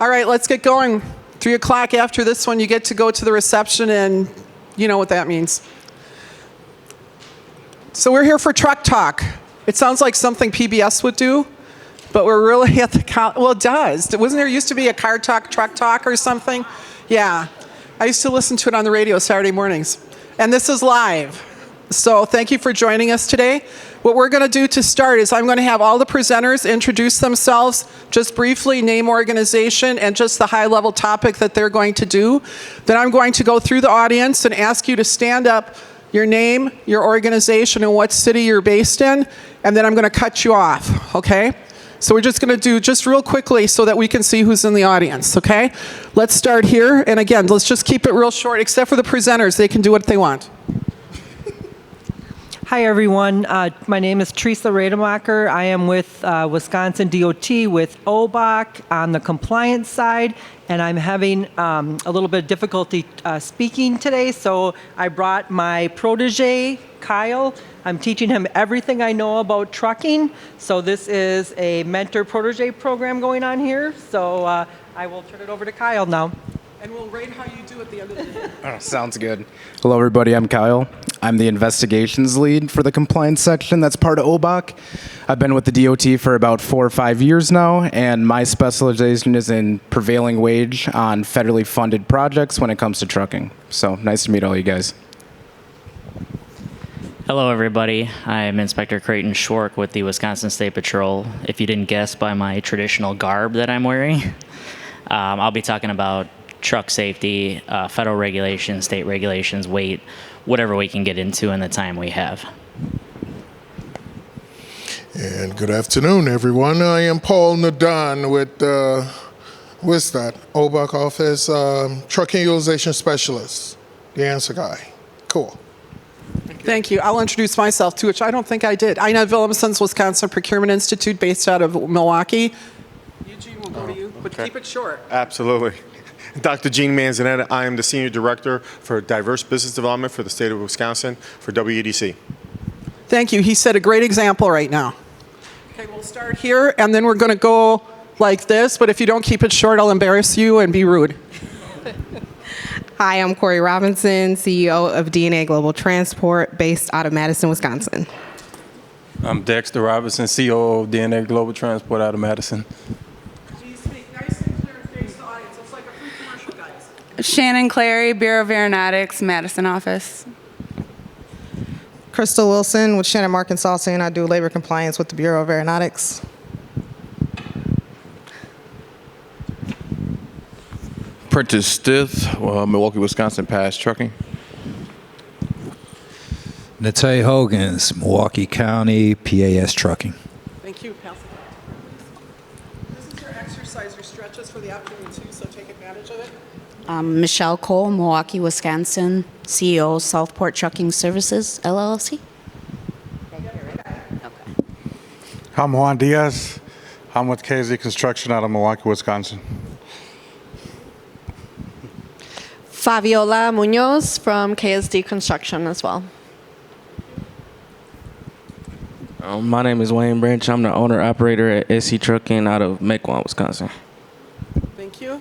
All right, let's get going. 3 o'clock after this one, you get to go to the reception, and you know what that means. So we're here for Truck Talk. It sounds like something PBS would do, but we're really at the, well, it does. Wasn't there used to be a Car Talk, Truck Talk or something? Yeah. I used to listen to it on the radio Saturday mornings. And this is live. So thank you for joining us today. What we're going to do to start is I'm going to have all the presenters introduce themselves, just briefly name organization and just the high-level topic that they're going to do. Then I'm going to go through the audience and ask you to stand up, your name, your organization, and what city you're based in, and then I'm going to cut you off, okay? So we're just going to do just real quickly so that we can see who's in the audience, okay? Let's start here, and again, let's just keep it real short, except for the presenters. They can do what they want. Hi, everyone. My name is Teresa Rademacher. I am with Wisconsin DOT with OBOC on the compliance side, and I'm having a little bit of difficulty speaking today, so I brought my protege, Kyle. I'm teaching him everything I know about trucking, so this is a mentor-protege program going on here, so I will turn it over to Kyle now. And we'll rate how you do at the end of the day. Oh, sounds good. Hello, everybody. I'm Kyle. I'm the investigations lead for the compliance section that's part of OBOC. I've been with the DOT for about 4 or 5 years now, and my specialization is in prevailing wage on federally funded projects when it comes to trucking. So nice to meet all you guys. Hello, everybody. I'm Inspector Creighton Schwark with the Wisconsin State Patrol. If you didn't guess by my traditional garb that I'm wearing, I'll be talking about truck safety, federal regulations, state regulations, weight, whatever we can get into in the time we have. And good afternoon, everyone. I am Paul Nadan with OBOC office, trucking utilization specialist, the answer guy. Cool. Thank you. I'll introduce myself too, which I don't think I did. Ina Willemsons, Wisconsin Procurement Institute, based out of Milwaukee. Eugene, we'll go to you, but keep it short. Absolutely. Dr. Gene Manzanetta, I am the Senior Director for Diverse Business Development for the state of Wisconsin for WEDC. Thank you. He set a great example right now. Okay, we'll start here, and then we're going to go like this, but if you don't keep it short, I'll embarrass you and be rude. Hi, I'm Corey Robinson, CEO of DNA Global Transport, based out of Madison, Wisconsin. I'm Dexter Robinson, CEO of DNA Global Transport out of Madison. Please speak nice and clear and face the audience. It's like a free commercial, guys. Shannon Clary, Bureau of Aeronautics, Madison office. Crystal Wilson with Shannon Mark Consulting. I do labor compliance with the Bureau of Aeronautics. Prentice Stith, Milwaukee, Wisconsin, Pass Trucking. Natay Hogan's, Milwaukee County, PAS Trucking. Thank you. Pass it back. This is your exercise, your stretches for the afternoon too, so take advantage of it. Michelle Cole, Milwaukee, Wisconsin, CEO, Southport Trucking Services, LLC. I'm Juan Diaz. I'm with KZ Construction out of Milwaukee, Wisconsin. Fabiola Munoz from KSD Construction as well. My name is Wayne Branch. I'm the owner-operator at SC Trucking out of Mequon, Wisconsin. Thank you.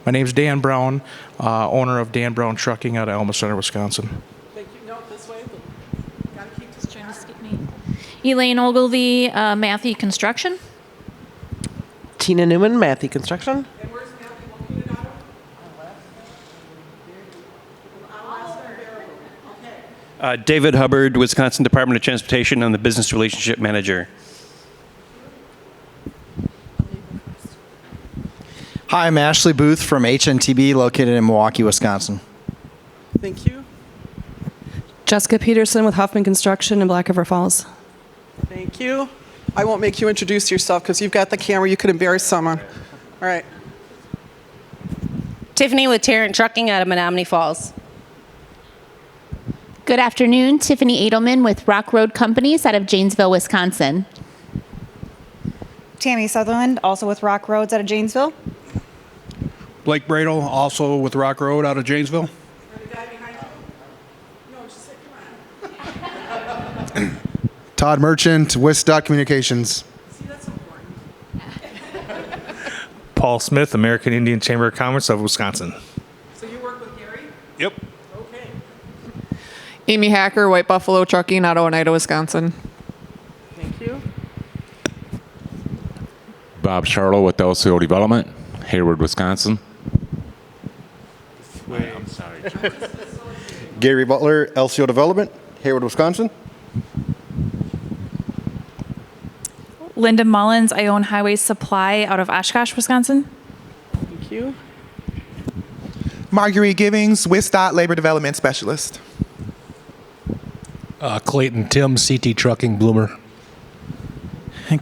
My name's Dan Brown, owner of Dan Brown Trucking out of Elma Center, Wisconsin. Thank you. No, this way. Gotta keep this trying to skip me. Elaine Ogilvy, Matthew Construction. Tina Newman, Matthew Construction. And where's Matthew located out of? Okay. David Hubbard, Wisconsin Department of Transportation. I'm the Business Relationship Manager. Hi, I'm Ashley Booth from HNTB, located in Milwaukee, Wisconsin. Thank you. Jessica Peterson with Huffman Construction in Black River Falls. Thank you. I won't make you introduce yourself because you've got the camera. You could embarrass someone. All right. Tiffany with Tarrant Trucking out of Menominee Falls. Good afternoon. Tiffany Edelman with Rock Road Companies out of Janesville, Wisconsin. Tammy Sutherland, also with Rock Roads out of Janesville. Blake Bradle, also with Rock Road out of Janesville. Todd Merchant, Wisdot Communications. See, that's important. Paul Smith, American Indian Chamber of Commerce of Wisconsin. So you work with Gary? Yep. Okay. Amy Hacker, White Buffalo Trucking out of Oneida, Wisconsin. Thank you. Bob Charlo with LCO Development, Hayward, Wisconsin. I'm sorry. Gary Butler, LCO Development, Hayward, Wisconsin. Linda Mullins, I own Highway Supply out of Oshkosh, Wisconsin. Thank you. Marguerite Givings, WISDOT Labor Development Specialist. Clayton Tim, CT Trucking, Bloomer.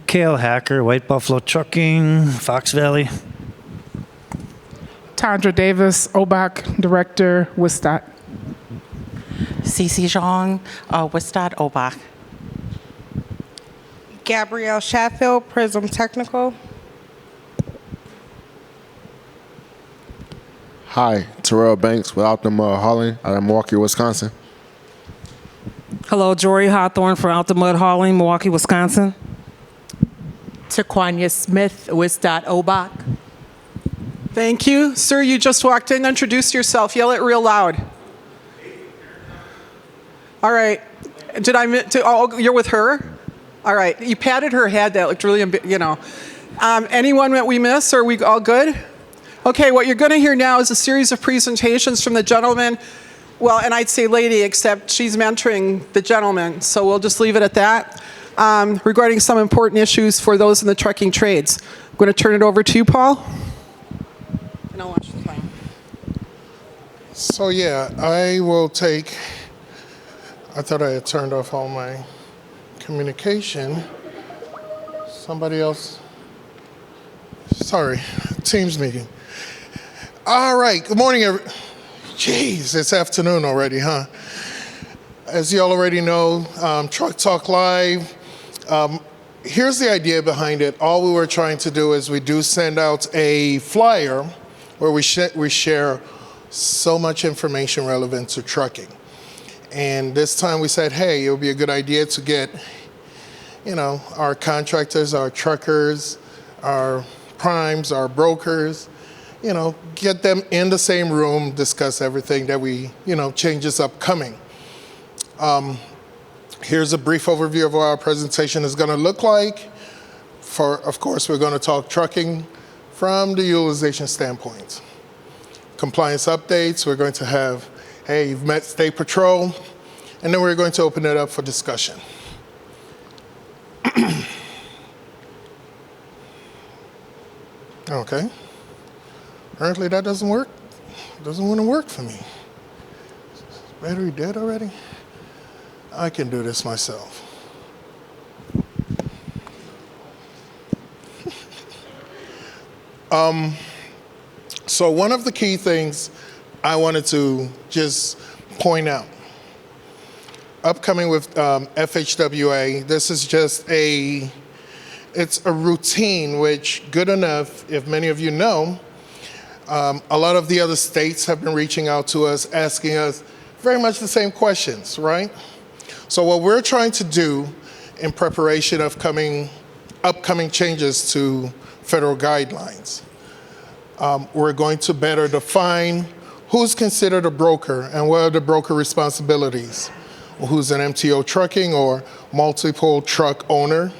Cale Hacker, White Buffalo Trucking, Fox Valley. Tandra Davis, OBAC Director, WISDOT. Cece Zhang, WISDOT OBAC. Gabrielle Sheffield, Prism Technical. Hi, Terrell Banks with Optima Hauling out of Milwaukee, Wisconsin. Hello, Jory Hawthorne from Out the Mud Hauling, Milwaukee, Wisconsin. Taquania Smith, WISDOT OBAC. Thank you. Sir, you just walked in. Introduce yourself. Yell it real loud. All right. Oh, you're with her? All right. You patted her head. That looked really, anyone that we miss? Are we all good? Okay, what you're going to hear now is a series of presentations from the gentleman. Well, and I'd say lady, except she's mentoring the gentleman. So we'll just leave it at that. Regarding some important issues for those in the trucking trades. I'm going to turn it over to you, Paul. And I'll watch the time. So yeah, I thought I had turned off all my communication. Somebody else? Sorry, Teams meeting. All right, good morning, Jeez, it's afternoon already, huh? As you all already know, Truck Talk Live. Here's the idea behind it. All we were trying to do is we do send out a flyer where we share so much information relevant to trucking. And this time we said, hey, it would be a good idea to get, our contractors, our truckers, our primes, our brokers, get them in the same room, discuss everything that changes upcoming. Here's a brief overview of what our presentation is going to look like. Of course, we're going to talk trucking from the utilization standpoint. Compliance updates, we're going to have, hey, you've met State Patrol, and then we're going to open it up for discussion. Okay. Apparently that doesn't work. Doesn't want to work for me. Battery dead already? I can do this myself. So one of the key things I wanted to just point out, upcoming with FHWA, this is just it's a routine, which good enough, if many of you know, a lot of the other states have been reaching out to us, asking us very much the same questions, right? So what we're trying to do in preparation of upcoming changes to federal guidelines, we're going to better define who's considered a broker and what are the broker responsibilities, who's an MTO trucking or multiple truck owner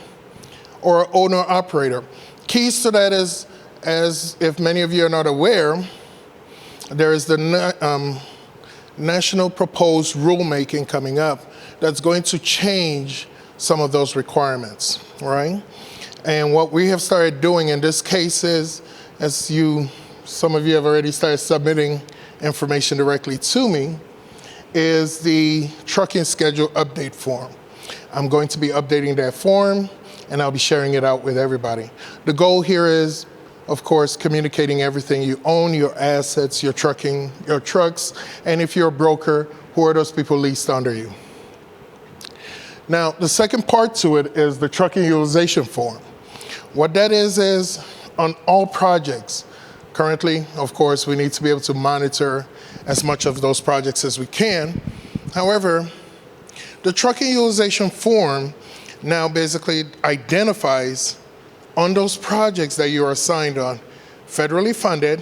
or owner-operator. Keys to that is, as if many of you are not aware, there is the national proposed rulemaking coming up that's going to change some of those requirements, right? And what we have started doing in this case is, some of you have already started submitting information directly to me, is the trucking schedule update form. I'm going to be updating that form, and I'll be sharing it out with everybody. The goal here is, of course, communicating everything you own, your assets, your trucking, your trucks, and if you're a broker, who are those people leased under you? Now, the second part to it is the trucking utilization form. What that is on all projects, currently, of course, we need to be able to monitor as much of those projects as we can. However, the trucking utilization form now basically identifies on those projects that you are assigned on, federally funded.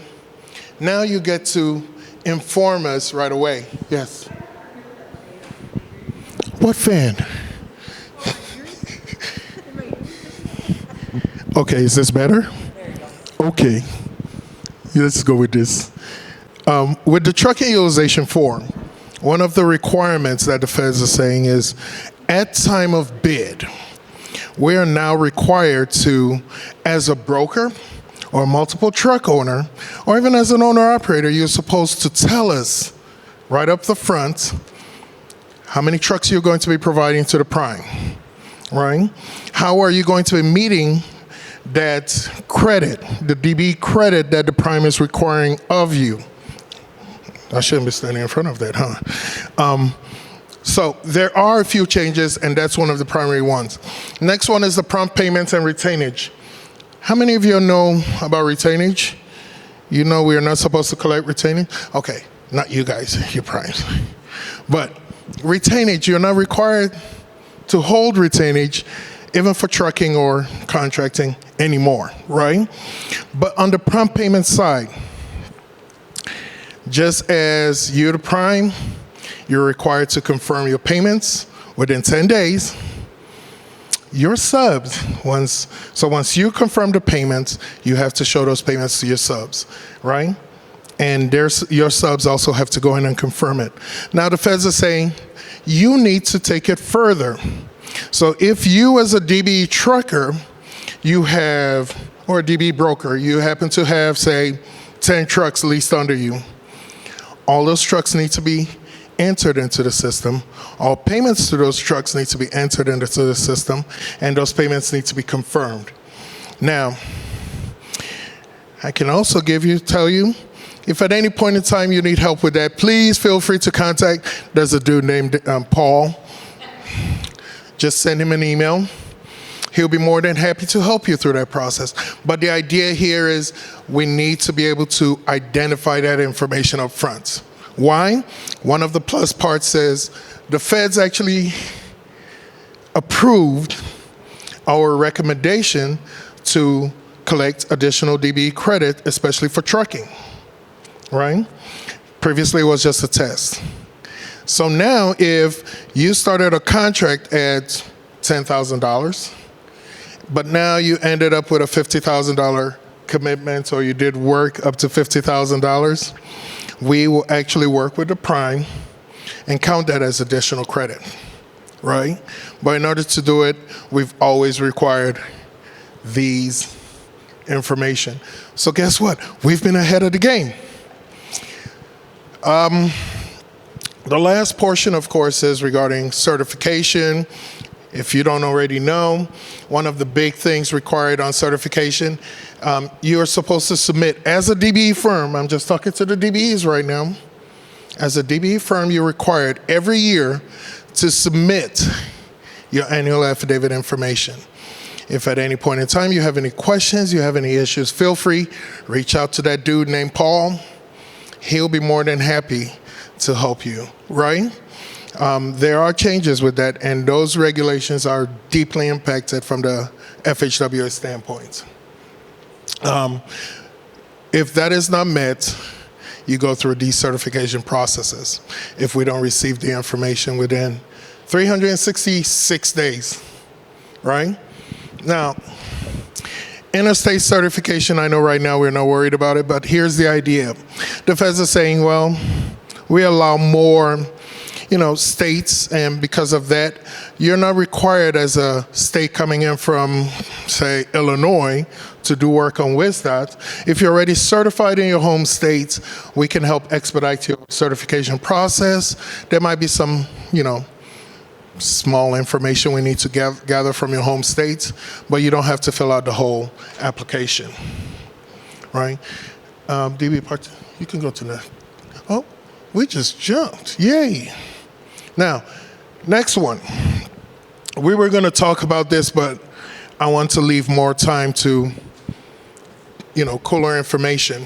Now you get to inform us right away. Yes. What fan? Okay, is this better? Okay, let's go with this. With the trucking utilization form, one of the requirements that the feds are saying is at time of bid, we are now required to, as a broker or multiple truck owner, or even as an owner-operator, you're supposed to tell us right up the front how many trucks you're going to be providing to the prime, right? How are you going to be meeting that credit, the DB credit that the prime is requiring of you? I shouldn't be standing in front of that, huh? So there are a few changes, and that's one of the primary ones. Next one is the prompt payments and retainage. How many of you know about retainage? You know we are not supposed to collect retainage? Okay, not you guys, you primes. But retainage, you're not required to hold retainage even for trucking or contracting anymore, right? But on the prompt payment side, just as you're the prime, you're required to confirm your payments within 10 days. Your subs, once you confirm the payments, you have to show those payments to your subs, right? And your subs also have to go in and confirm it. Now the feds are saying, you need to take it further. So if you as a DB trucker, or a DB broker, you happen to have, say, 10 trucks leased under you, all those trucks need to be entered into the system. All payments to those trucks need to be entered into the system, and those payments need to be confirmed. Now, I can also tell you, if at any point in time you need help with that, please feel free to contact, there's a dude named Paul. Just send him an email. He'll be more than happy to help you through that process. But the idea here is we need to be able to identify that information up front. Why? One of the plus parts says the feds actually approved our recommendation to collect additional DB credit, especially for trucking, right? Previously, it was just a test. So now if you started a contract at $10,000, but now you ended up with a $50,000 commitment, or you did work up to $50,000, we will actually work with the prime and count that as additional credit, right? But in order to do it, we've always required these information. So guess what? We've been ahead of the game. The last portion, of course, is regarding certification. If you don't already know, one of the big things required on certification, you are supposed to submit as a DBE firm. I'm just talking to the DBEs right now. As a DBE firm, you're required every year to submit your annual affidavit information. If at any point in time you have any questions, you have any issues, feel free, reach out to that dude named Paul. He'll be more than happy to help you, right? There are changes with that, and those regulations are deeply impacted from the FHWA standpoint. If that is not met, you go through decertification processes if we don't receive the information within 366 days, right? Now, interstate certification, I know right now we're not worried about it, but here's the idea. The feds are saying, well, we allow more states, and because of that, you're not required as a state coming in from, say, Illinois to do work on WSDOT. If you're already certified in your home state, we can help expedite your certification process. There might be some, small information we need to gather from your home states, but you don't have to fill out the whole application, right? DB part, you can go to the, oh, we just jumped, yay. Now, next one. We were going to talk about this, but I want to leave more time to, cooler information.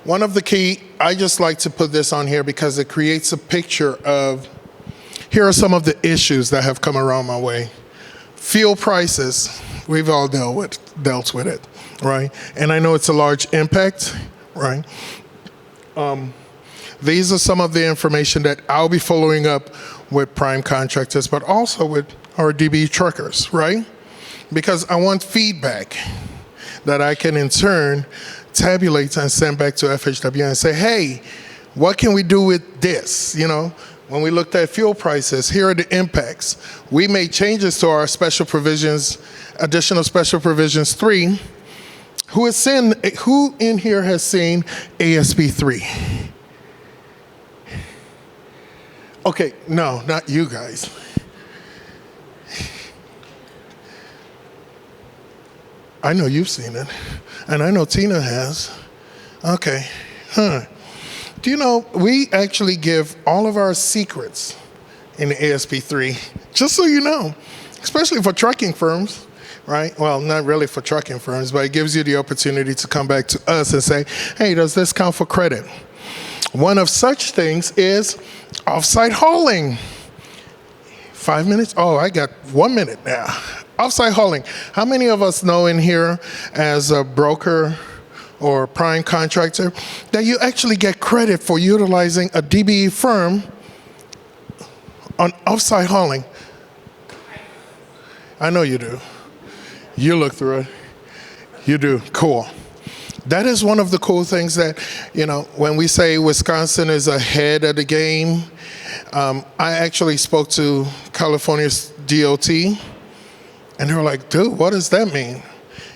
One of the key, I just like to put this on here because it creates a picture of, here are some of the issues that have come around my way. Fuel prices, we've all dealt with it, right? And I know it's a large impact, right? These are some of the information that I'll be following up with prime contractors, but also with our DBE truckers, right? Because I want feedback that I can in turn tabulate and send back to FHW and say, hey, what can we do with this? You know, when we looked at fuel prices, here are the impacts. We made changes to our special provisions, additional special provisions 3. Who in here has seen ASP 3? Okay, no, not you guys. I know you've seen it, and I know Tina has. Okay, Do you know, we actually give all of our secrets in the ASP3, just so you know, especially for trucking firms, right? Well, not really for trucking firms, but it gives you the opportunity to come back to us and say, hey, does this count for credit? One of such things is offsite hauling. 5 minutes? Oh, I got 1 minute now. Offsite hauling. How many of us know in here as a broker or prime contractor that you actually get credit for utilizing a DBE firm on offsite hauling? I know you do. You look through it. You do. Cool. That is one of the cool things that, you know, when we say Wisconsin is ahead of the game, I actually spoke to California's DOT, and they were like, dude, what does that mean?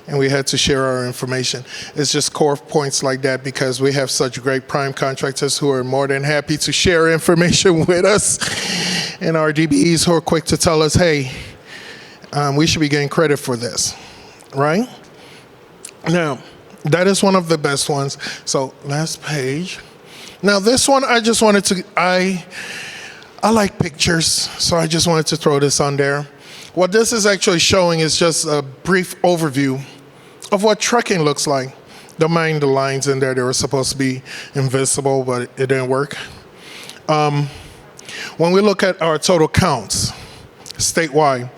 And we had to share our information. It's just core points like that because we have such great prime contractors who are more than happy to share information with us, and our DBEs who are quick to tell us, hey, we should be getting credit for this, right? Now, that is one of the best ones. So last page. Now this one, I just wanted to, I like pictures, so I just wanted to throw this on there. What this is actually showing is just a brief overview of what trucking looks like. Don't mind the lines in there. They were supposed to be invisible, but it didn't work. When we look at our total counts statewide,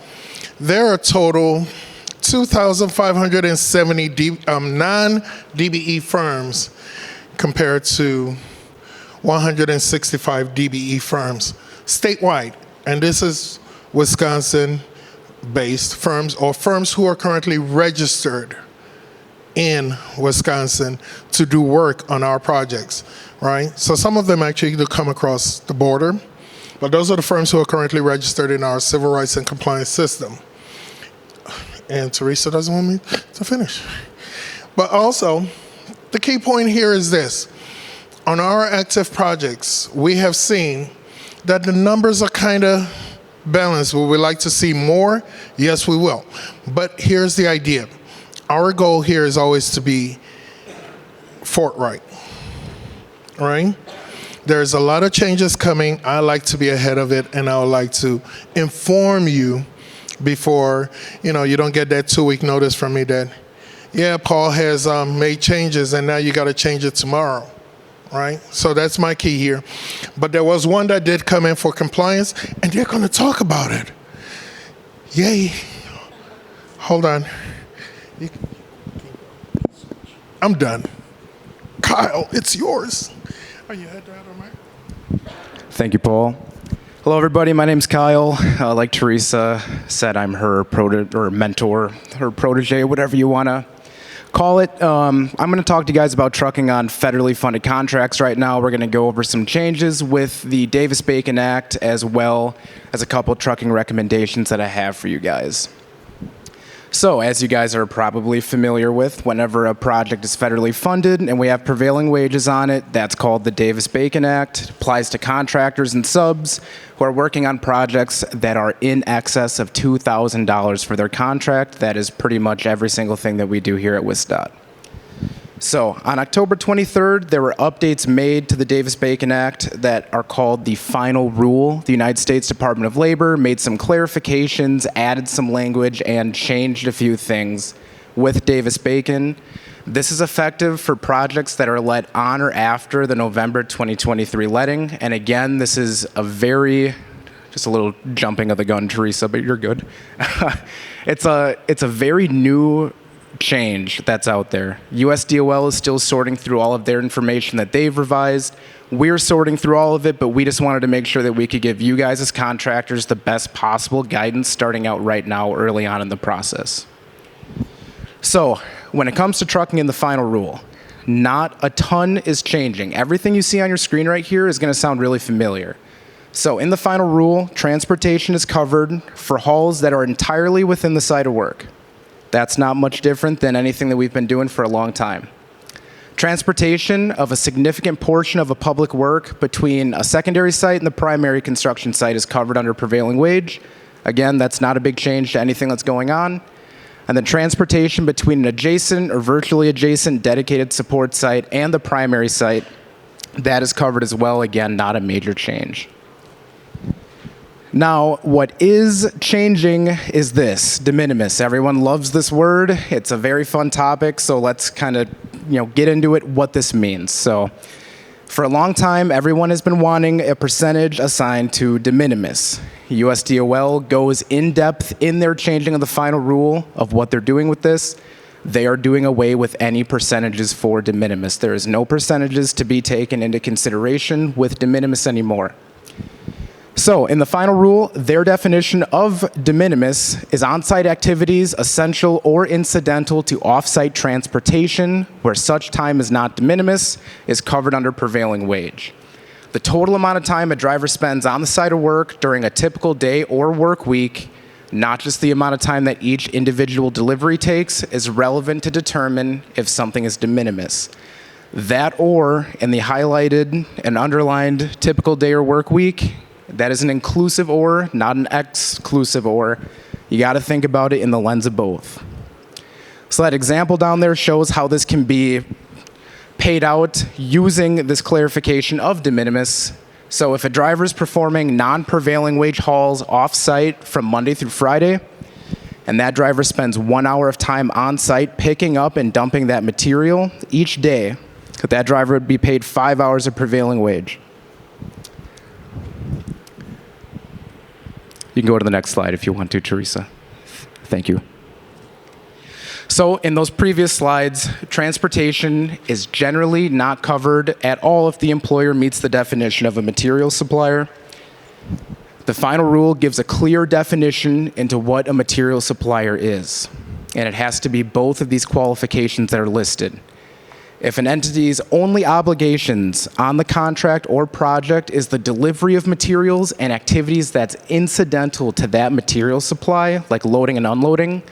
there are total 2,570 non-DBE firms compared to 165 DBE firms statewide. And this is Wisconsin-based firms or firms who are currently registered in Wisconsin to do work on our projects, right? So some of them actually do come across the border, but those are the firms who are currently registered in our civil rights and compliance system. And Teresa doesn't want me to finish. But also, the key point here is this. On our active projects, we have seen that the numbers are kind of balanced. Would we like to see more? Yes, we will. But here's the idea. Our goal here is always to be forthright, right? There's a lot of changes coming. I like to be ahead of it, and I would like to inform you before, you know, you don't get that 2-week notice from me that, yeah, Paul has made changes and now you got to change it tomorrow, right? So that's my key here. But there was one that did come in for compliance, and they're going to talk about it. Yay. Hold on. I'm done. Kyle, it's yours. Are you head to head or Mike? Thank you, Paul. Hello, everybody. My name's Kyle. Like Teresa said, I'm her mentor, her protege, whatever you want to call it. I'm going to talk to you guys about trucking on federally funded contracts right now. We're going to go over some changes with the Davis-Bacon Act, as well as a couple trucking recommendations that I have for you guys. So, as you guys are probably familiar with, whenever a project is federally funded and we have prevailing wages on it, that's called the Davis-Bacon Act. It applies to contractors and subs who are working on projects that are in excess of $2,000 for their contract. That is pretty much every single thing that we do here at WisDOT. So, on October 23rd, there were updates made to the Davis-Bacon Act that are called the Final Rule. The United States Department of Labor made some clarifications, added some language, and changed a few things with Davis-Bacon. This is effective for projects that are let on or after the November 2023 letting. And again, this is just a little jumping of the gun, Teresa, but you're good. It's a very new change that's out there. USDOL is still sorting through all of their information that they've revised. We're sorting through all of it, but we just wanted to make sure that we could give you guys as contractors the best possible guidance starting out right now early on in the process. So when it comes to trucking in the final rule, not a ton is changing. Everything you see on your screen right here is going to sound really familiar. So in the final rule, transportation is covered for hauls that are entirely within the site of work. That's not much different than anything that we've been doing for a long time. Transportation of a significant portion of a public work between a secondary site and the primary construction site is covered under prevailing wage. Again, that's not a big change to anything that's going on. And then transportation between an adjacent or virtually adjacent dedicated support site and the primary site, that is covered as well. Again, not a major change. Now, what is changing is this, de minimis. Everyone loves this word. It's a very fun topic, so let's kind of, get into it, what this means. So, for a long time, everyone has been wanting a percentage assigned to de minimis. USDOL goes in depth in their changing of the final rule of what they're doing with this. They are doing away with any percentages for de minimis. There is no percentages to be taken into consideration with de minimis anymore. So, in the final rule, their definition of de minimis is on-site activities essential or incidental to off-site transportation where such time is not de minimis is covered under prevailing wage. The total amount of time a driver spends on the site of work during a typical day or work week, not just the amount of time that each individual delivery takes, is relevant to determine if something is de minimis. That or, in the highlighted and underlined typical day or work week, that is an inclusive or, not an exclusive or. You got to think about it in the lens of both. So that example down there shows how this can be paid out using this clarification of de minimis. So if a driver is performing non-prevailing wage hauls off-site from Monday through Friday, and that driver spends 1 hour of time on-site picking up and dumping that material each day, that driver would be paid 5 hours of prevailing wage. You can go to the next slide if you want to, Teresa. Thank you. So in those previous slides, transportation is generally not covered at all if the employer meets the definition of a material supplier. The final rule gives a clear definition into what a material supplier is, and it has to be both of these qualifications that are listed. If an entity's only obligations on the contract or project is the delivery of materials and activities that's incidental to that material supply, like loading and unloading,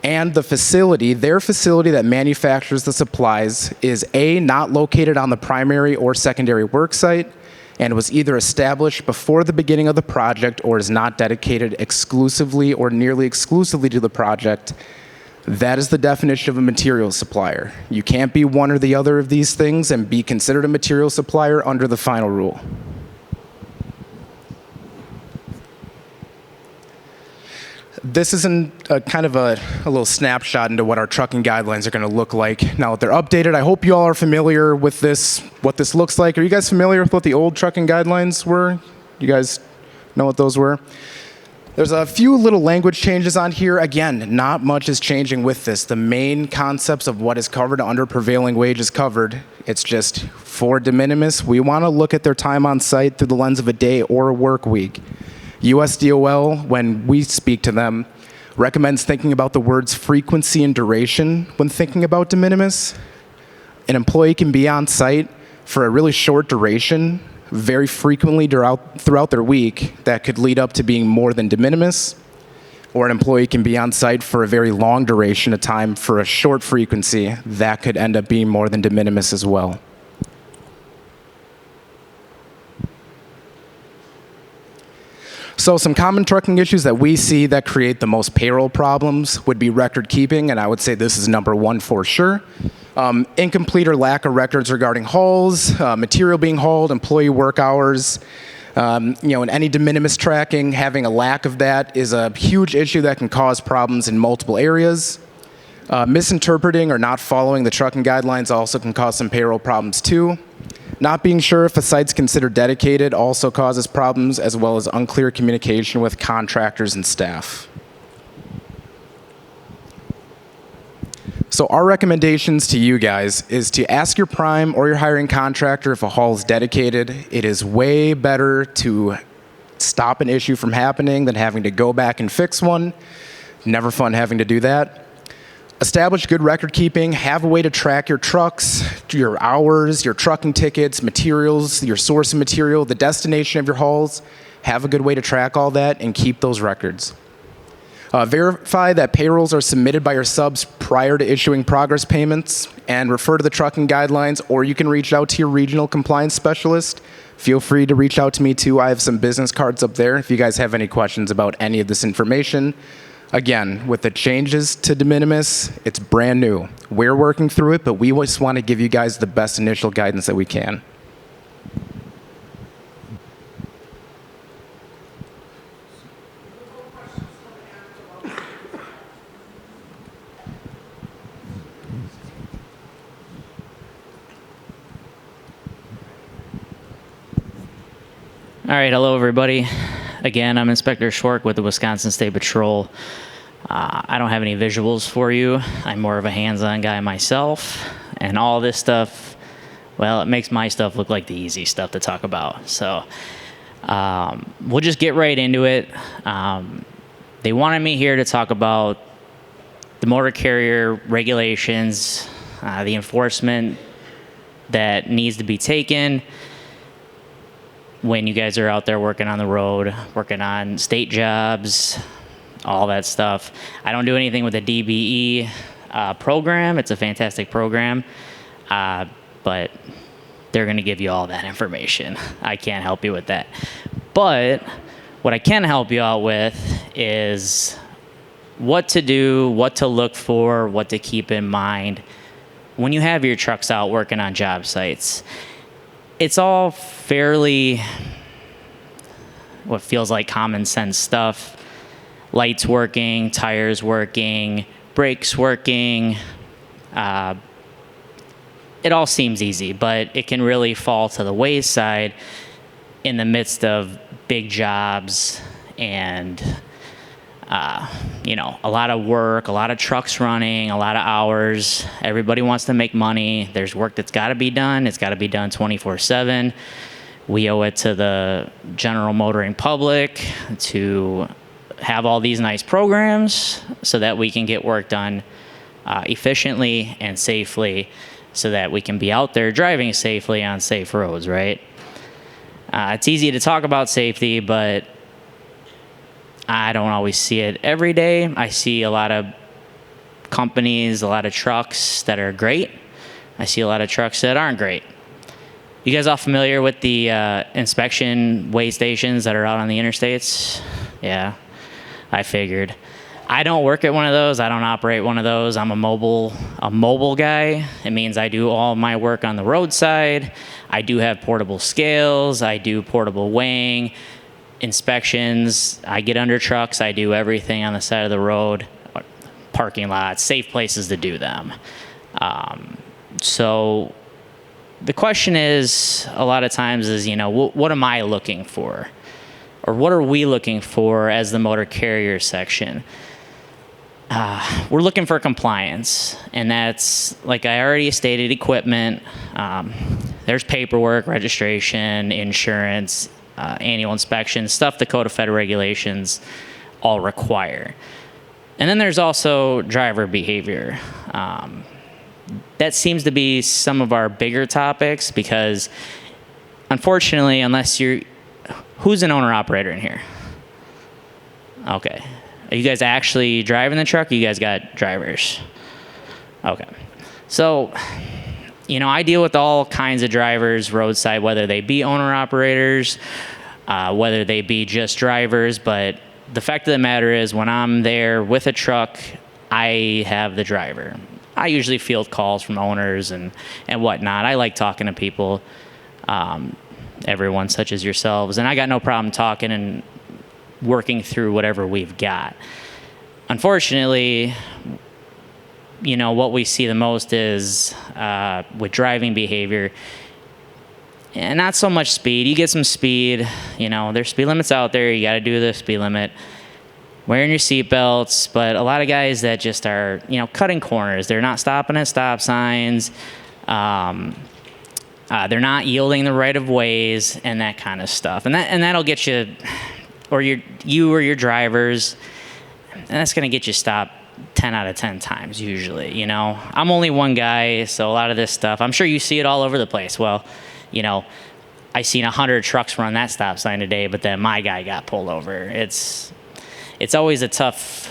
and the facility, their facility that manufactures the supplies, is A, not located on the primary or secondary work site, and was either established before the beginning of the project or is not dedicated exclusively or nearly exclusively to the project, that is the definition of a material supplier. You can't be one or the other of these things and be considered a material supplier under the final rule. This is kind of a little snapshot into what our trucking guidelines are going to look like now that they're updated. I hope you all are familiar with this, what this looks like. Are you guys familiar with what the old trucking guidelines were? You guys know what those were? There's a few little language changes on here. Again, not much is changing with this. The main concepts of what is covered under prevailing wage is covered. It's just for de minimis, we want to look at their time on site through the lens of a day or a work week. USDOL, when we speak to them, recommends thinking about the words frequency and duration when thinking about de minimis. An employee can be on site for a really short duration, very frequently throughout their week, that could lead up to being more than de minimis, or an employee can be on site for a very long duration of time for a short frequency that could end up being more than de minimis as well. So some common trucking issues that we see that create the most payroll problems would be record keeping, and I would say this is number one for sure. Incomplete or lack of records regarding hauls, material being hauled, employee work hours, in any de minimis tracking, having a lack of that is a huge issue that can cause problems in multiple areas. Misinterpreting or not following the trucking guidelines also can cause some payroll problems too. Not being sure if a site's considered dedicated also causes problems, as well as unclear communication with contractors and staff. So our recommendations to you guys is to ask your prime or your hiring contractor if a hall is dedicated. It is way better to stop an issue from happening than having to go back and fix one. Never fun having to do that. Establish good record keeping. Have a way to track your trucks, your hours, your trucking tickets, materials, your source of material, the destination of your hauls. Have a good way to track all that and keep those records. Verify that payrolls are submitted by your subs prior to issuing progress payments, and refer to the trucking guidelines, or you can reach out to your regional compliance specialist. Feel free to reach out to me too. I have some business cards up there if you guys have any questions about any of this information. Again, with the changes to de minimis, it's brand new. We're working through it, but we just want to give you guys the best initial guidance that we can. All right, hello everybody. Again, I'm Inspector Schwark with the Wisconsin State Patrol. I don't have any visuals for you. I'm more of a hands-on guy myself. And all this stuff, well, it makes my stuff look like the easy stuff to talk about. So we'll just get right into it. They wanted me here to talk about the motor carrier regulations, the enforcement that needs to be taken when you guys are out there working on the road, working on state jobs, all that stuff. I don't do anything with the DBE program. It's a fantastic program, but they're going to give you all that information. I can't help you with that. But what I can help you out with is what to do, what to look for, what to keep in mind when you have your trucks out working on job sites. It's all fairly what feels like common sense stuff. Lights working, tires working, brakes working. It all seems easy, but it can really fall to the wayside in the midst of big jobs and a lot of work, a lot of trucks running, a lot of hours. Everybody wants to make money. There's work that's got to be done. It's got to be done 24/7. We owe it to the general motoring public to have all these nice programs so that we can get work done efficiently and safely so that we can be out there driving safely on safe roads, right? It's easy to talk about safety, but I don't always see it every day. I see a lot of companies, a lot of trucks that are great. I see a lot of trucks that aren't great. You guys all familiar with the inspection weigh stations that are out on the interstates? Yeah, I figured. I don't work at one of those. I don't operate one of those. I'm a mobile guy. It means I do all my work on the roadside. I do have portable scales. I do portable weighing. Inspections, I get under trucks, I do everything on the side of the road, parking lots, safe places to do them. So the question is, a lot of times is, what am I looking for? Or what are we looking for as the motor carrier section? We're looking for compliance, and that's, like I already stated, equipment. There's paperwork, registration, insurance, annual inspections, stuff the Code of Federal Regulations all require. And then there's also driver behavior. That seems to be some of our bigger topics because, unfortunately, who's an owner-operator in here? Okay. Are you guys actually driving the truck, or you guys got drivers? Okay. So, I deal with all kinds of drivers roadside, whether they be owner-operators, whether they be just drivers, but the fact of the matter is when I'm there with a truck, I have the driver. I usually field calls from owners and whatnot. I like talking to people, everyone such as yourselves, and I got no problem talking and working through whatever we've got. Unfortunately, what we see the most is with driving behavior, and not so much speed. You get some speed, there's speed limits out there. You got to do the speed limit. wearing your seatbelts, but a lot of guys that just are, cutting corners. They're not stopping at stop signs. They're not yielding the right of ways and that kind of stuff. And that'll get you, or your drivers, and that's going to get you stopped 10 out of 10 times usually. I'm only one guy, so a lot of this stuff, I'm sure you see it all over the place. Well, I seen 100 trucks run that stop sign today, but then my guy got pulled over. It's always a tough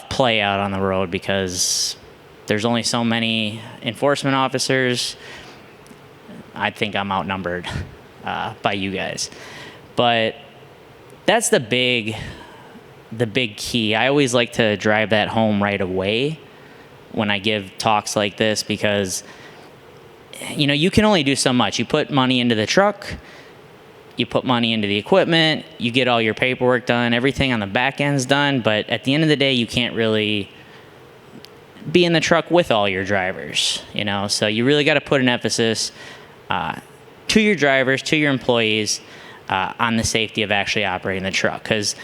play out on the road because there's only so many enforcement officers. I think I'm outnumbered by you guys. But that's the big key. I always like to drive that home right away when I give talks like this because, you can only do so much. You put money into the truck, you put money into the equipment, you get all your paperwork done, everything on the back end's done, but at the end of the day, you can't really be in the truck with all your drivers, So you really got to put an emphasis to your drivers, to your employees, on the safety of actually operating the truck. Because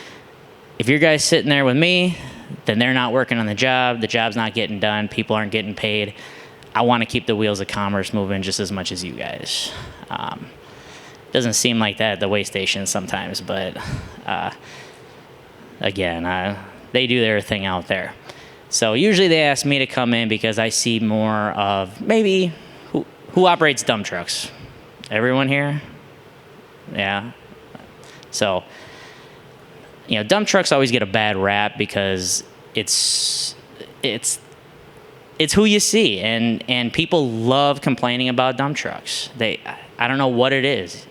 if your guy's sitting there with me, then they're not working on the job's not getting done, people aren't getting paid. I want to keep the wheels of commerce moving just as much as you guys. Doesn't seem like that at the weigh stations sometimes, but again, they do their thing out there. So usually they ask me to come in because I see more of maybe who operates dump trucks? Everyone here? Yeah. So, dump trucks always get a bad rap because it's who you see, and people love complaining about dump trucks. I don't know what it is,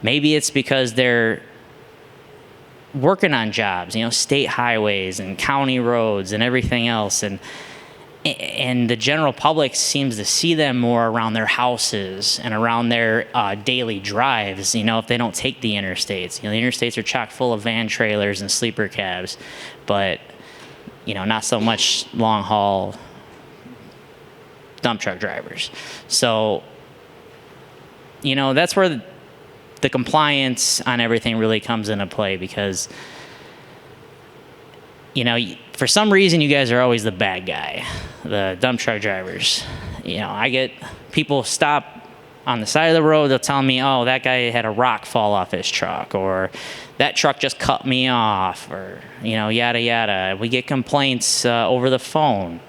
Maybe it's because they're working on jobs, state highways and county roads and everything else, and the general public seems to see them more around their houses and around their daily drives, if they don't take the interstates. The interstates are chock full of van trailers and sleeper cabs, but, not so much long haul dump truck drivers. So, that's where the compliance on everything really comes into play because, for some reason, you guys are always the bad guy, the dump truck drivers. I get people stop on the side of the road. They'll tell me, oh, that guy had a rock fall off his truck, or that truck just cut me off, or, yada, yada. We get complaints over the phone,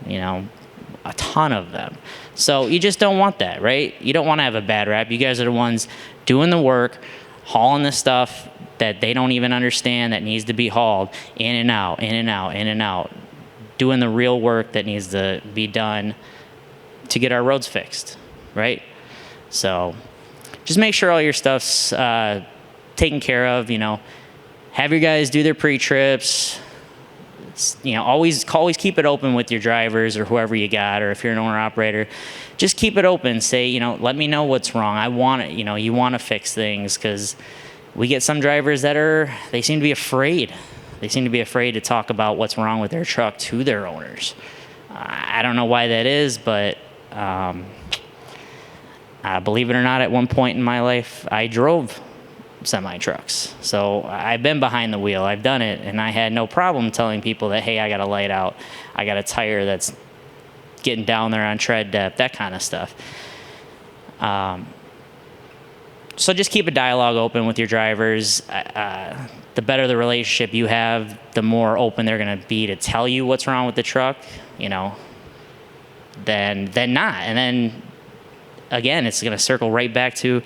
a ton of them. So you just don't want that, right? You don't want to have a bad rap. You guys are the ones doing the work, hauling the stuff that they don't even understand that needs to be hauled in and out, in and out, in and out, doing the real work that needs to be done to get our roads fixed, right? So just make sure all your stuff's taken care of, have your guys do their pre-trips, always keep it open with your drivers or whoever you got, or if you're an owner-operator, just keep it open. Say, let me know what's wrong. I want it, you want to fix things, because we get some drivers they seem to be afraid. They seem to be afraid to talk about what's wrong with their truck to their owners. I don't know why that is, but believe it or not, at one point in my life, I drove semi-trucks. So I've been behind the wheel. I've done it, and I had no problem telling people that, hey, I got a light out. I got a tire that's getting down there on tread depth, that kind of stuff. So just keep a dialogue open with your drivers. The better the relationship you have, the more open they're going to be to tell you what's wrong with the truck, than not. And then, again, it's going to circle right back to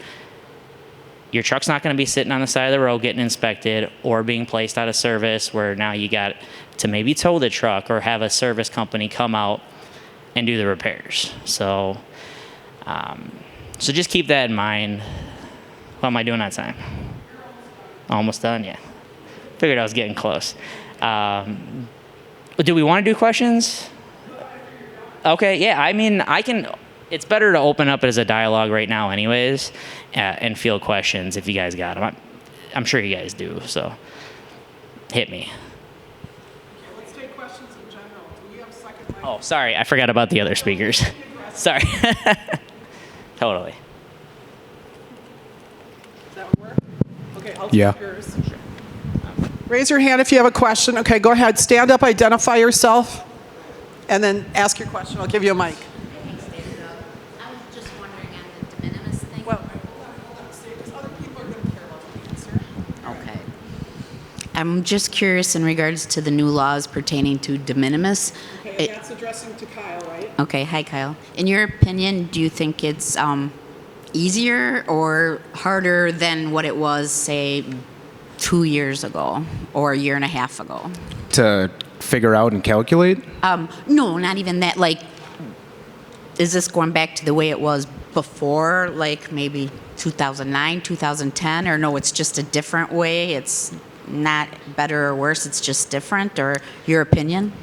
your truck's not going to be sitting on the side of the road getting inspected or being placed out of service, where now you got to maybe tow the truck or have a service company come out and do the repairs. So just keep that in mind. What am I doing on time? Almost done? Yeah. Figured I was getting close. Do we want to do questions? Okay, yeah, I can, it's better to open up as a dialogue right now anyways, and field questions if you guys got them. I'm sure you guys do, so hit me. Let's take questions in general. Do we have a second mic? Oh, sorry, I forgot about the other speakers. Sorry. Totally. That would work? Okay, I'll take Yeah. yours. Raise your hand if you have a question. Okay, go ahead. Stand up, identify yourself, and then ask your question. I'll give you a mic. I was just wondering on the de minimis thing. Okay. I'm just curious in regards to the new laws pertaining to de minimis. Okay, that's addressing to Kyle, right? Okay, hi Kyle. In your opinion, do you think it's easier or harder than what it was, say, 2 years ago or a year and a half ago? To figure out and calculate? No, not even that. Like, is this going back to the way it was before, like maybe 2009, 2010? Or no, it's just a different way? It's not better or worse, it's just different? Or your opinion?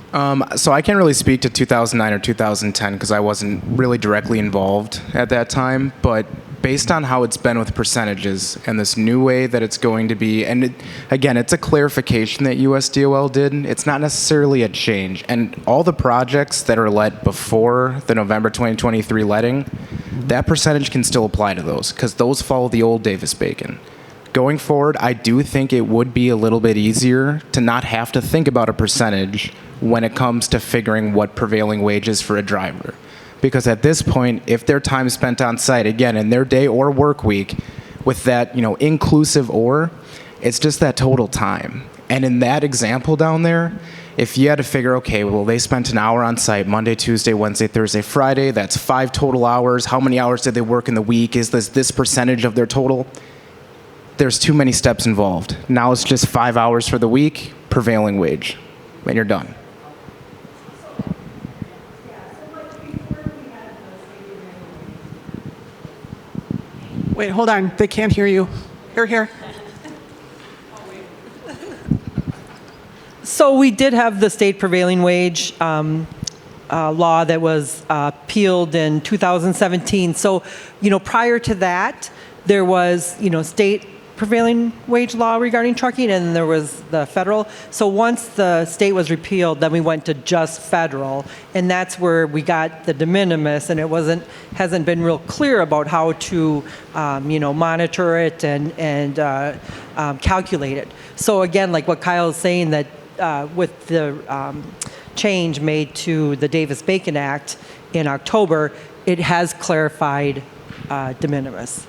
So I can't really speak to 2009 or 2010 because I wasn't really directly involved at that time. But based on how it's been with percentages and this new way that it's going to be, and again, it's a clarification that USDOL did. It's not necessarily a change. And all the projects that are let before the November 2023 letting, that percentage can still apply to those because those follow the old Davis-Bacon. Going forward, I do think it would be a little bit easier to not have to think about a percentage when it comes to figuring what prevailing wage is for a driver. Because at this point, if their time spent on site, again, in their day or work week, with that, inclusive or, it's just that total time. And in that example down there, if you had to figure, okay, well, they spent an hour on site Monday, Tuesday, Wednesday, Thursday, Friday, that's 5 total hours. How many hours did they work in the week? Is this percentage of their total? There's too many steps involved. Now it's just 5 hours for the week, prevailing wage, and you're done. Wait, hold on. They can't hear you. Here. So we did have the state prevailing wage law that was peeled in 2017. So, prior to that, there was, state prevailing wage law regarding trucking, and there was the federal. So once the state was repealed, then we went to just federal, and that's where we got the de minimis, and it hasn't been real clear about how to, monitor it and calculate it. So again, like what Kyle is saying, that with the change made to the Davis-Bacon Act in October, it has clarified de minimis.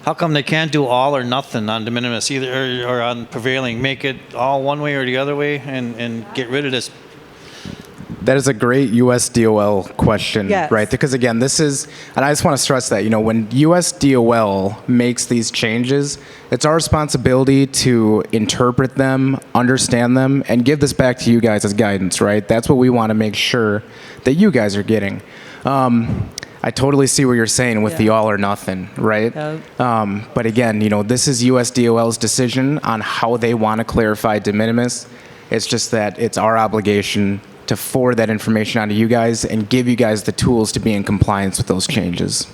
How come they can't do all or nothing on de minimis, either or on prevailing? Make it all one way or the other way, and get rid of this. That is a great USDOL question, Yes. right? Because again, this is, and I just want to stress that, when USDOL makes these changes, it's our responsibility to interpret them, understand them, and give this back to you guys as guidance, right? That's what we want to make sure that you guys are getting. I totally see what you're saying with the all or nothing, right? But again, this is USDOL's decision on how they want to clarify de minimis. It's just that it's our obligation to forward that information onto you guys and give you guys the tools to be in compliance with those changes.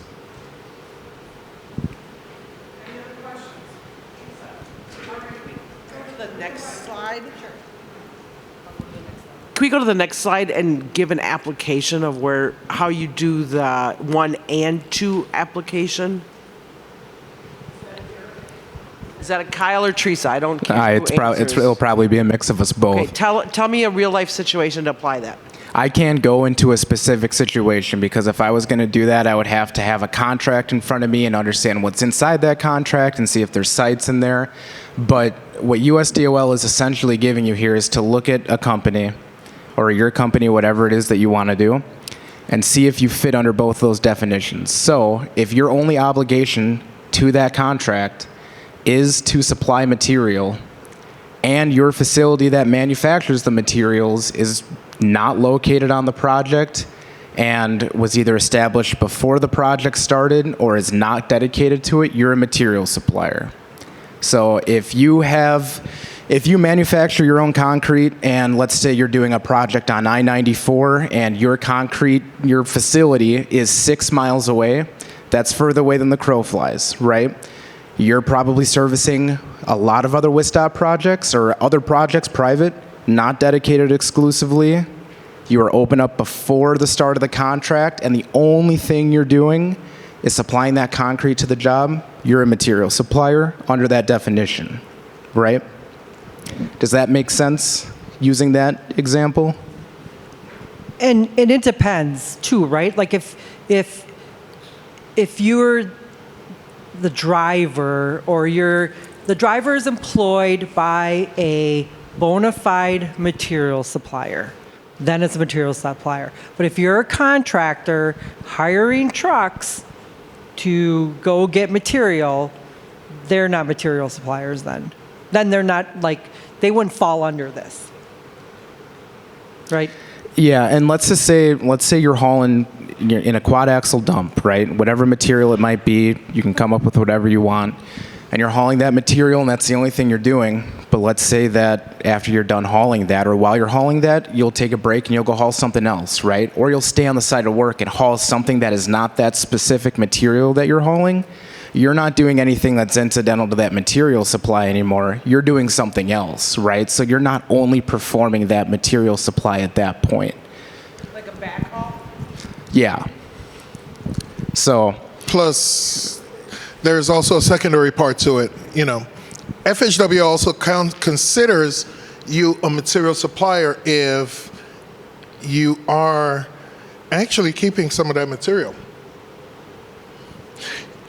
Can we go to the next slide and give an application of how you do the 1 and 2 application? Is that a Kyle or Teresa? I don't care. It'll probably be a mix of us both. Okay, tell me a real life situation to apply that. I can't go into a specific situation because if I was going to do that, I would have to have a contract in front of me and understand what's inside that contract and see if there's sites in there. But what USDOL is essentially giving you here is to look at a company or your company, whatever it is that you want to do, and see if you fit under both those definitions. So if your only obligation to that contract is to supply material, and your facility that manufactures the materials is not located on the project and was either established before the project started or is not dedicated to it, you're a material supplier. So if you manufacture your own concrete, and let's say you're doing a project on I-94 and your facility is 6 miles away, that's further away than the crow flies, right? You're probably servicing a lot of other WISTOP projects or other projects, private, not dedicated exclusively you are open up before the start of the contract, and the only thing you're doing is supplying that concrete to the job, you're a material supplier under that definition, right? Does that make sense using that example? And it depends too, right? Like if you're the driver, or the driver is employed by a bona fide material supplier, then it's a material supplier. But if you're a contractor hiring trucks to go get material, they're not material suppliers then. Then they're not, like, they wouldn't fall under this, right? Yeah, and let's say you're hauling in a quad axle dump, right? Whatever material it might be, you can come up with whatever you want, and you're hauling that material, and that's the only thing you're doing. But let's say that after you're done hauling that, or while you're hauling that, you'll take a break and you'll go haul something else, right? Or you'll stay on the side of work and haul something that is not that specific material that you're hauling. You're not doing anything that's incidental to that material supply anymore. You're doing something else, right? So you're not only performing that material supply at that point. Like a backhaul? Yeah. So. Plus, there's also a secondary part to it. You know, FHW also considers you a material supplier if you are actually keeping some of that material.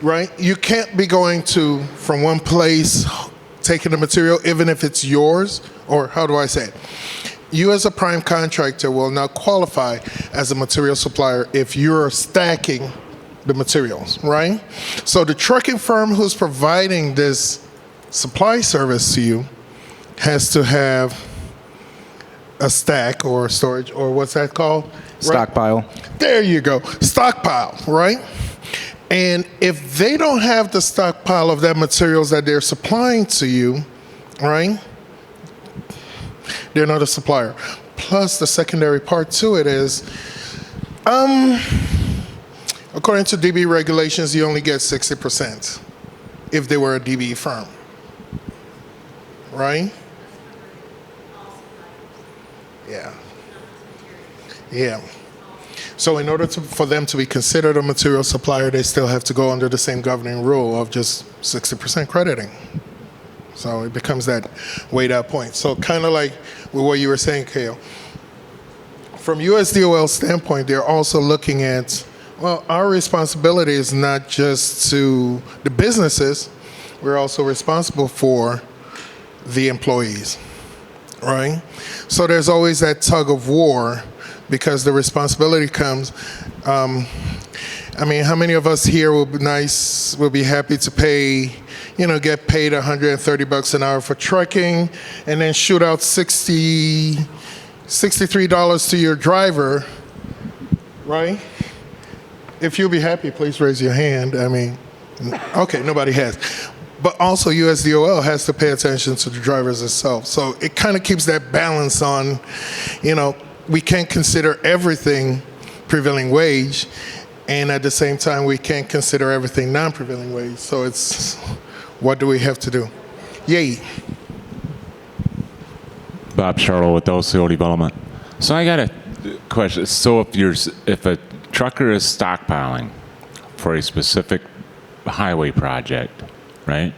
Right? You can't be going from one place, taking the material, even if it's yours, or how do I say it? You as a prime contractor will now qualify as a material supplier if you're stacking the materials, right? So the trucking firm who's providing this supply service to you has to have a stack or storage, or what's that called? Stockpile. Right? There you go. Stockpile, right? And if they don't have the stockpile of that materials that they're supplying to you, right, they're not a supplier. Plus, the secondary part to it is, according to DB regulations, you only get 60% if they were a DB firm, right? Yeah. Yeah. So in order for them to be considered a material supplier, they still have to go under the same governing rule of just 60% crediting. So it becomes that weighed out point. So kind of like with what you were saying, Kale. From USDOL standpoint, they're also looking at, well, our responsibility is not just to the businesses, we're also responsible for the employees, right? So there's always that tug of war, because the responsibility comes. I mean, how many of us here will be happy to pay, get paid $130 an hour for trucking, and then shoot out $63 to your driver, right? If you'll be happy, please raise your hand. I mean, okay, nobody has. But also USDOL has to pay attention to the drivers itself. So it kind of keeps that balance on, we can't consider everything prevailing wage, and at the same time, we can't consider everything non-prevailing wage. So it's, what do we have to do? Yay. Bob Charlo with LCO Development. So I got a question. So if a trucker is stockpiling for a specific highway project, right?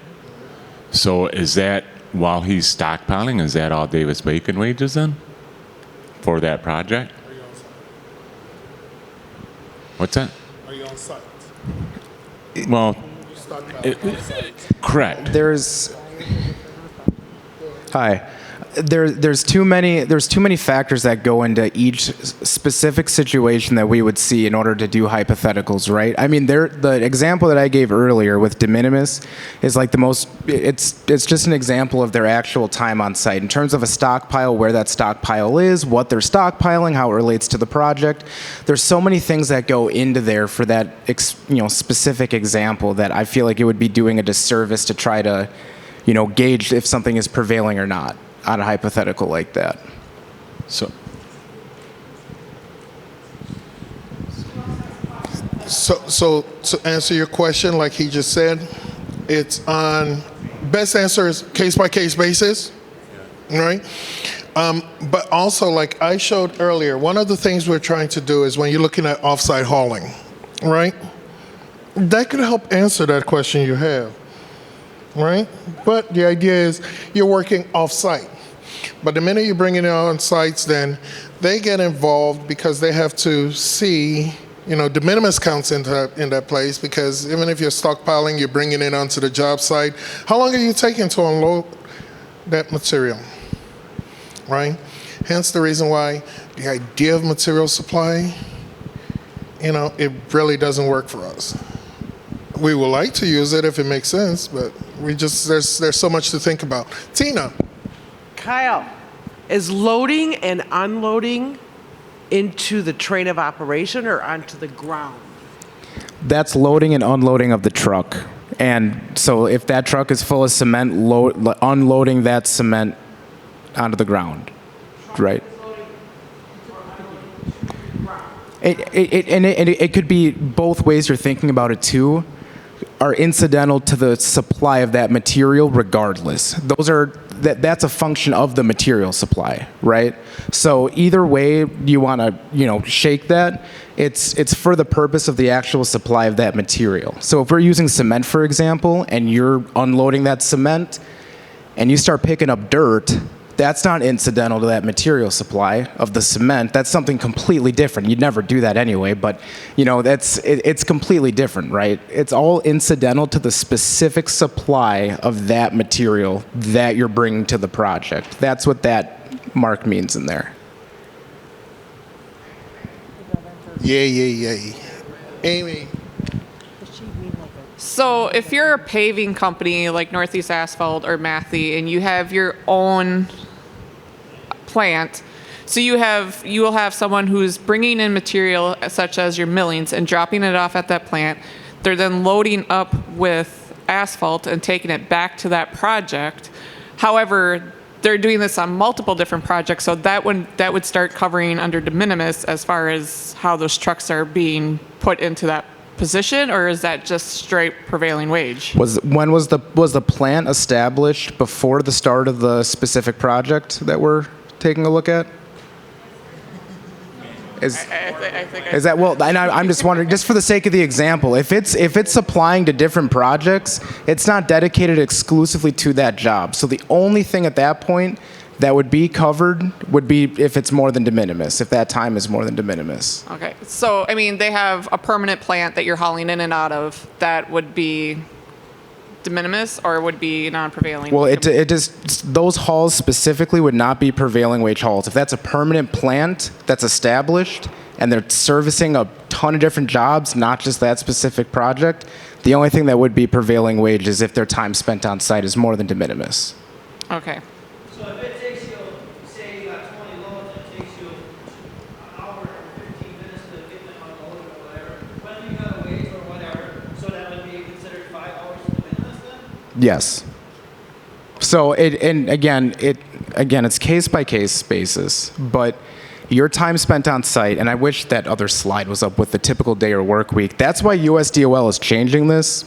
So is that, while he's stockpiling, is that all Davis-Bacon wages then? For that project? Are you on site? What's that? Are you on site? Well, correct. There's too many factors that go into each specific situation that we would see in order to do hypotheticals, right? I mean, the example that I gave earlier with de minimis is like it's just an example of their actual time on site. In terms of a stockpile, where that stockpile is, what they're stockpiling, how it relates to the project, there's so many things that go into there for that specific example that I feel like it would be doing a disservice to try to gauge if something is prevailing or not on a hypothetical like that. So to answer your question, like he just said, it's on, best answer is case-by-case basis, right? But also, like I showed earlier, one of the things we're trying to do is when you're looking at off-site hauling, right? That could help answer that question you have, right? But the idea is you're working off-site. But the minute you bring it on sites, then they get involved because they have to see, de minimis counts in that place, because even if you're stockpiling, you're bringing it onto the job site. How long are you taking to unload that material, right? Hence the reason why the idea of material supply, it really doesn't work for us. We would like to use it if it makes sense, but there's so much to think about. Tina. Kyle, is loading and unloading into the train of operation or onto the ground? That's loading and unloading of the truck. And so if that truck is full of cement, unloading that cement onto the ground, right? It could be both ways you're thinking about it too, are incidental to the supply of that material regardless. That's a function of the material supply, right? So either way you want to, shake that, it's for the purpose of the actual supply of that material. So if we're using cement, for example, and you're unloading that cement and you start picking up dirt, that's not incidental to that material supply of the cement. That's something completely different. You'd never do that anyway, but it's completely different, right? It's all incidental to the specific supply of that material that you're bringing to the project. That's what that mark means in there. Yay. Amy. So if you're a paving company like Northeast Asphalt or Matthew and you have your own plant, so you will have someone who's bringing in material such as your millings and dropping it off at that plant. They're then loading up with asphalt and taking it back to that project. However, they're doing this on multiple different projects, so that would start covering under de minimis as far as how those trucks are being put into that position, or is that just straight prevailing wage? Was the plant established before the start of the specific project that we're taking a look at? Is that well? And I'm just wondering, just for the sake of the example, if it's supplying to different projects, it's not dedicated exclusively to that job. So the only thing at that point that would be covered would be if it's more than de minimis, if that time is more than de minimis. Okay, so I mean, they have a permanent plant that you're hauling in and out of that would be de minimis or would be non-prevailing? Well, it just, those hauls specifically would not be prevailing wage hauls. If that's a permanent plant that's established and they're servicing a ton of different jobs, not just that specific project, the only thing that would be prevailing wage is if their time spent on site is more than de minimis. Okay. So if it takes you, say you got 20 loads, it takes you an hour and 15 minutes to get them unloaded or whatever, when you got a wage or whatever, so that would be considered 5 hours de minimis then? Yes. So it's case by case basis, but your time spent on site, and I wish that other slide was up with the typical day or work week. That's why USDOL is changing this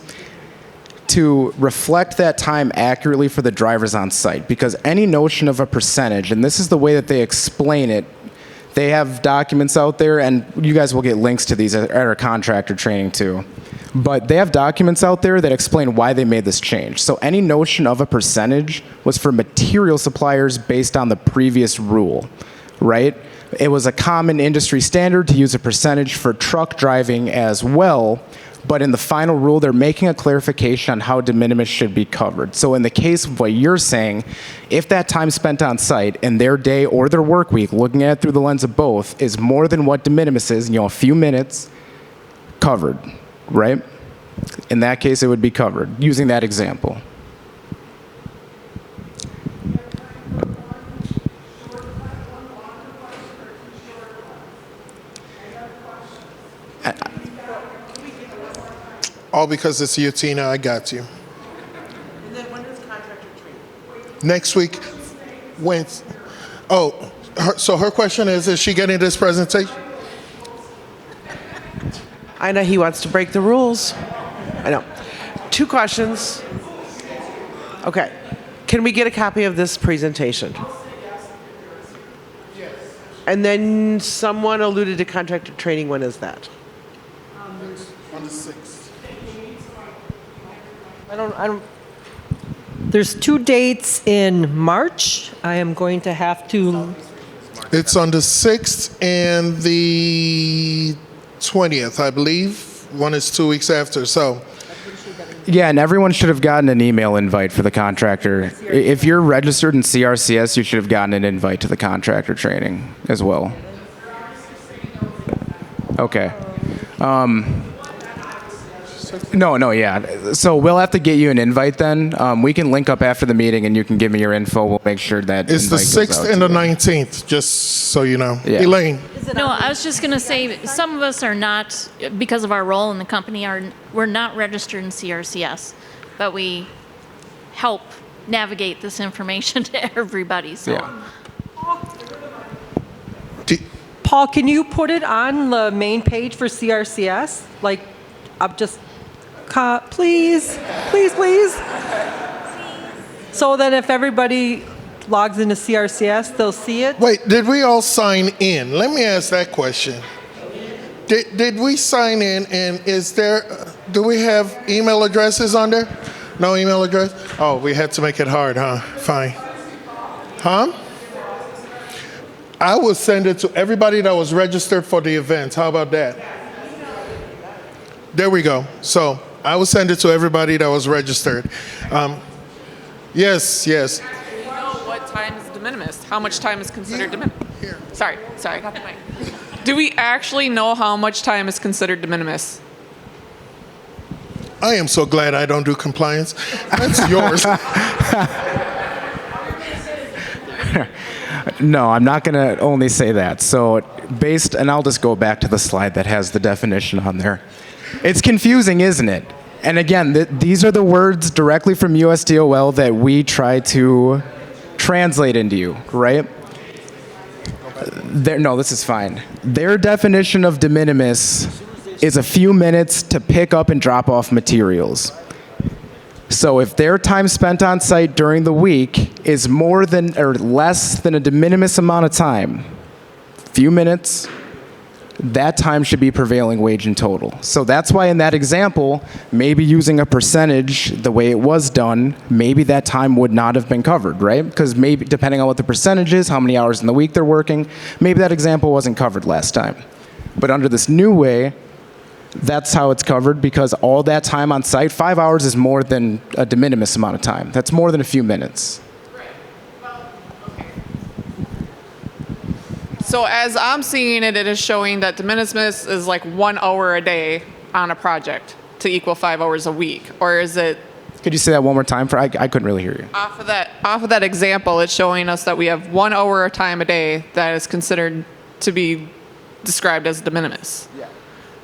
to reflect that time accurately for the drivers on site, because any notion of a percentage, and this is the way that they explain it, they have documents out there, and you guys will get links to these at our contractor training too. But they have documents out there that explain why they made this change. So any notion of a percentage was for material suppliers based on the previous rule, right? It was a common industry standard to use a percentage for truck driving as well, but in the final rule, they're making a clarification on how de minimis should be covered. So in the case of what you're saying, if that time spent on site in their day or their work week, looking at it through the lens of both, is more than what de minimis is, a few minutes, covered, right? In that case, it would be covered, using that example. All because it's you, Tina. I got you. And then when does contractor training? Next week, Wednesday. Oh, so her question is she getting this presentation? I know he wants to break the rules. I know. 2 questions. Okay. Can we get a copy of this presentation? And then someone alluded to contractor training. When is that? On the 6th. I don't. There's 2 dates in March. I am going to have to. It's on the 6th and the 20th, I believe. One is 2 weeks after, so. Yeah, and everyone should have gotten an email invite for the contractor. If you're registered in CRCS, you should have gotten an invite to the contractor training as well. Okay. No, yeah. So we'll have to get you an invite then. We can link up after the meeting and you can give me your info. We'll make sure that It's the invite goes 6th out and to the you. 19th, just so you know. Yeah. Elaine. No, I was just going to say, some of us are not, because of our role in the company, we're not registered in CRCS, but we help navigate this information to everybody. So. Yeah. Paul, can you put it on the main page for CRCS? Like, I'm just, please. So that if everybody logs into CRCS, they'll see it? Wait, did we all sign in? Let me ask that question. Did we sign in, and do we have email addresses on there? No email address? Oh, we had to make it hard, huh? Fine. Huh? I will send it to everybody that was registered for the event. How about that? There we go. So I will send it to everybody that was registered. Yes. Do we know what time is de minimis? How much time is considered de minimis? Here. Sorry, I got the mic. Do we actually know how much time is considered de minimis? I am so glad I don't do compliance. That's yours. No, I'm not going to only say that. So and I'll just go back to the slide that has the definition on there. It's confusing, isn't it? And again, these are the words directly from USDOL that we try to translate into you, right? No, this is fine. Their definition of de minimis is a few minutes to pick up and drop off materials. So if their time spent on site during the week is more than or less than a de minimis amount of time, few minutes, that time should be prevailing wage in total. So that's why in that example, maybe using a percentage the way it was done, maybe that time would not have been covered, right? Because maybe depending on what the percentage is, how many hours in the week they're working, maybe that example wasn't covered last time. But under this new way, that's how it's covered because all that time on site, 5 hours is more than a de minimis amount of time. That's more than a few minutes. So as I'm seeing it, it is showing that de minimis is like 1 hour a day on a project to equal 5 hours a week, or is it? Could you say that one more time? I couldn't really hear you. Off of that example, it's showing us that we have 1 hour of time a day that is considered to be described as de minimis. Yeah.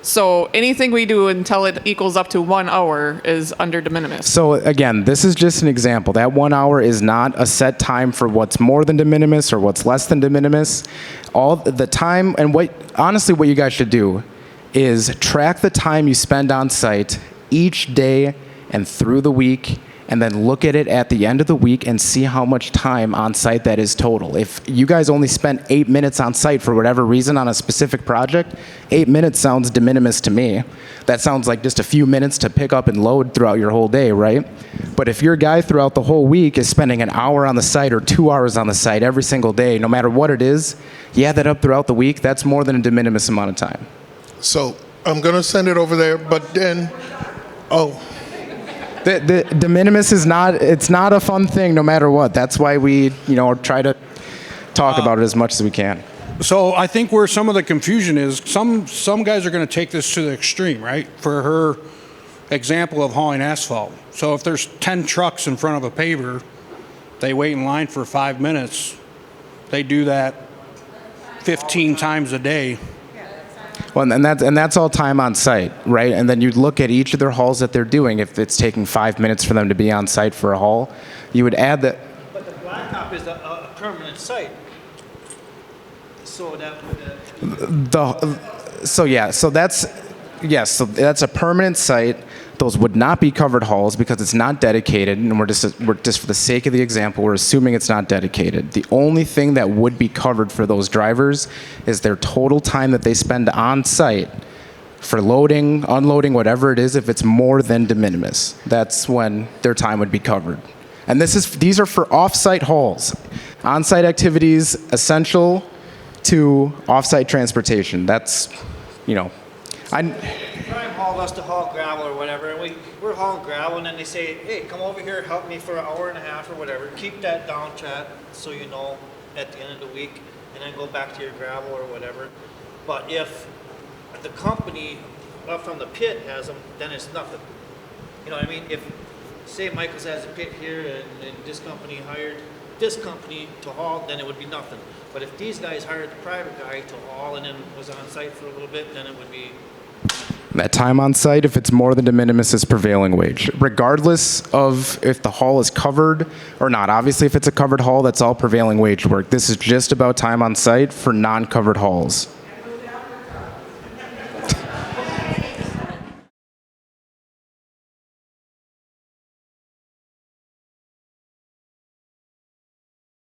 So anything we do until it equals up to 1 hour is under de minimis. So again, this is just an example. That 1 hour is not a set time for what's more than de minimis or what's less than de minimis. All the time, and honestly what you guys should do is track the time you spend on site each day and through the week, and then look at it at the end of the week and see how much time on site that is total. If you guys only spent 8 minutes on site for whatever reason on a specific project, 8 minutes sounds de minimis to me. That sounds like just a few minutes to pick up and load throughout your whole day, right? But if your guy throughout the whole week is spending an hour on the site or 2 hours on the site every single day, no matter what it is, you add that up throughout the week, that's more than a de minimis amount of time. So I'm going to send it over there, but then, The de minimis is it's not a fun thing no matter what. That's why we, try to talk about it as much as we can. So I think where some of the confusion is, some guys are going to take this to the extreme, right? For her example of hauling asphalt. So if there's 10 trucks in front of a paver, they wait in line for 5 minutes. They do that 15 times a day. Well, and that's all time on site, right? And then you'd look at each of their hauls that they're doing. If it's taking 5 minutes for them to be on site for a haul, you would add that. But the blacktop is a permanent site. So that would. So that's Yes, so that's a permanent site. Those would not be covered hauls because it's not dedicated, and we're just for the sake of the example, we're assuming it's not dedicated. The only thing that would be covered for those drivers is their total time that they spend on site for loading, unloading, whatever it is. If it's more than de minimis, that's when their time would be covered. And these are for off-site hauls, on-site activities essential to off-site transportation. That's, Prime hauled us to haul gravel or whatever, and we're hauling gravel, and then they say, hey, come over here, help me for an hour and a half or whatever. Keep that down, Chad, so you know at the end of the week, and then go back to your gravel or whatever. But if the company up from the pit has them, then it's nothing. You know what I mean? If, say Michaels has a pit here and this company hired this company to haul, then it would be nothing. But if these guys hired the private guy to haul and then was on site for a little bit, then it would be. That time on site, if it's more than de minimis, is prevailing wage, regardless of if the haul is covered or not. Obviously, if it's a covered haul, that's all prevailing wage work. This is just about time on site for non-covered hauls.